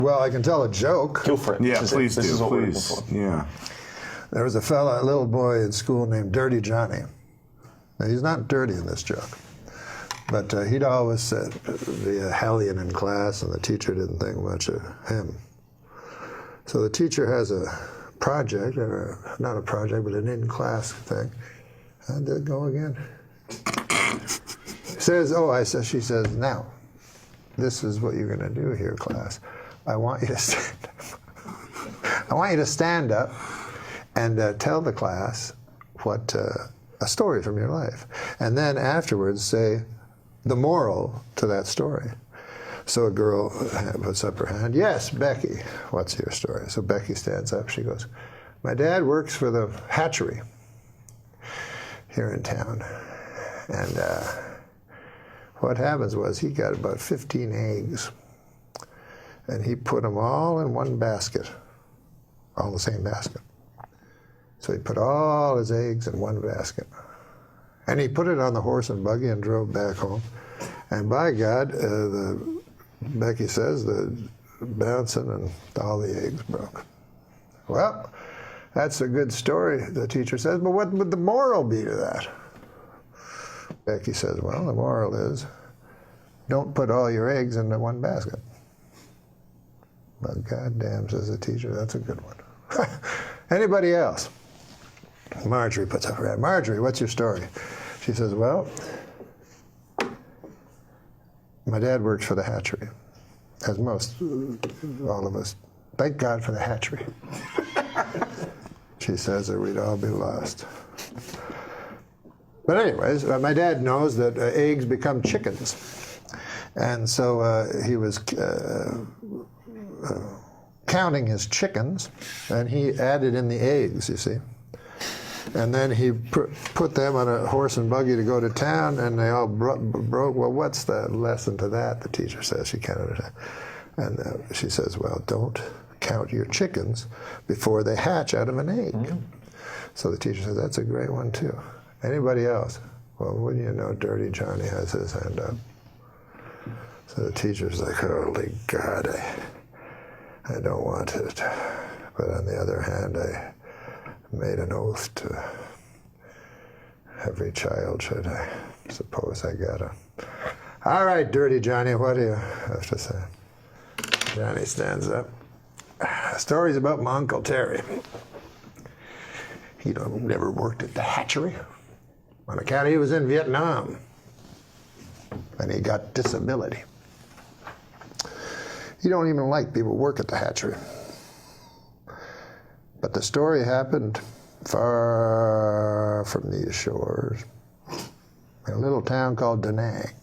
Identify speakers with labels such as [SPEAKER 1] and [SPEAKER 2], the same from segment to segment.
[SPEAKER 1] Well, I can tell a joke.
[SPEAKER 2] Go for it.
[SPEAKER 3] Yeah,
[SPEAKER 2] This
[SPEAKER 3] please
[SPEAKER 2] is
[SPEAKER 3] do,
[SPEAKER 2] what we're looking
[SPEAKER 3] please.
[SPEAKER 2] for.
[SPEAKER 3] Yeah.
[SPEAKER 1] There was a little boy in school named Dirty Johnny. Now, he's not dirty in this joke, but he'd always be a hellion in class, and the teacher didn't think much of him. So the teacher has a project, or not a project, but an in-class thing. How'd that go again? She says, now, this is what you're going to do here, class. I want you to stand up. I want you to stand up and tell the class what a story from your life. And then afterwards say the moral to that story. So a girl puts up her hand. Yes, Becky, what's your story? So Becky stands up. She goes, my dad works for the hatchery here in town. And what happens was he got about 15 eggs. And he put them all in one basket, all in the same basket. So he put all his eggs in one basket. And he put it on the horse and buggy and drove back home. And by God, Becky says, the bouncing and all the eggs broke. Well, that's a good story, the teacher says, but what would the moral be to that? Becky says, well, the moral is, don't put all your eggs into one basket. But goddamn, says the teacher, that's a good one. Anybody else? Marjorie puts up her hand. Marjorie, what's your story? She says, well, my dad works for the hatchery, as all of us. Thank God for the hatchery. She says, or we'd all be lost. But anyways, my dad knows that eggs become chickens. And so he was counting his chickens, and he added in the eggs, you see. And then he put them on a horse and buggy to go to town, and they all broke. Well, what's the lesson to that? The teacher says. She can't understand. And she says, well, don't count your chickens before they hatch out of an egg. Mm-hmm. So the teacher says, that's a great one, too. Anybody else? Well, wouldn't you know, Dirty Johnny has his hand up. So the teacher's like, holy God, I don't want it. But on the other hand, I made an oath to every child, should I suppose I gotta. All right, Dirty Johnny, what do you have to say? Johnny stands up. Stories about my Uncle Terry. He never worked at the hatchery. On account he was in Vietnam, and he got disability. He don't even like people who work at the hatchery. But the story happened far from these shores, in a little town called Da Nang.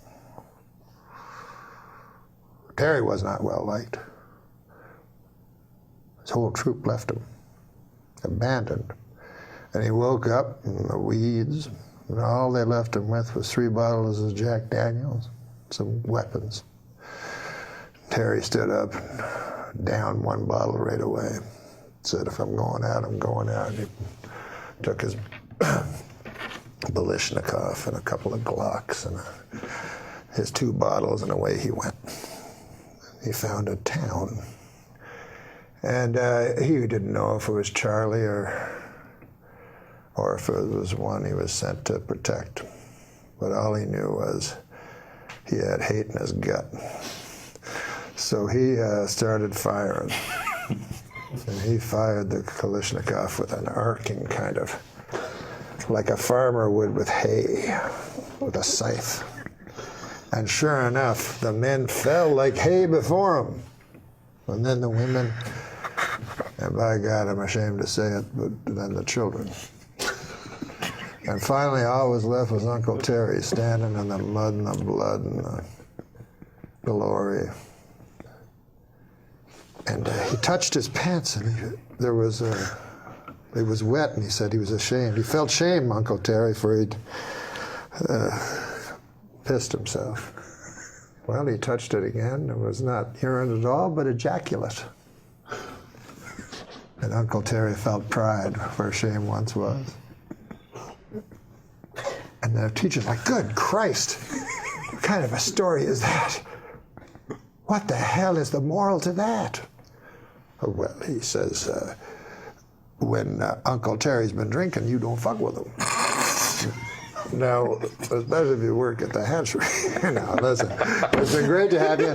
[SPEAKER 1] Terry was not well liked. His whole troop left him, abandoned. And he woke up in the weeds, and all they left him with was 3 bottles of Jack Daniels, some weapons. Terry stood up and downed 1 bottle right away. Said, if I'm going out, I'm going out. He took his Balishnikov and a couple of Glocks and his 2 bottles, and away he went. He found a town. And he didn't know if it was Charlie or if it was one he was sent to protect. But all he knew was he had hate in his gut. So he started firing. And he fired the Kalashnikov with an arcing kind of, like a farmer would with hay, with a scythe. And sure enough, the men fell like hay before him. And then the women, and by God, I'm ashamed to say it, but then the children. And finally, all was left was Uncle Terry standing in the mud and the blood and the glory. And he touched his pants, and it was wet, and he said he was ashamed. He felt shame, Uncle Terry, for he'd pissed himself. Well, he touched it again. It was not urine at all, but ejaculate. And Uncle Terry felt pride where shame once was. And the teacher's like, good Christ, what kind of a story is that? What the hell is the moral to that? Oh, well, he says, when Uncle Terry's been drinking, you don't fuck with him. Now, especially if you work at the hatchery. Now, listen, it's been great to have you.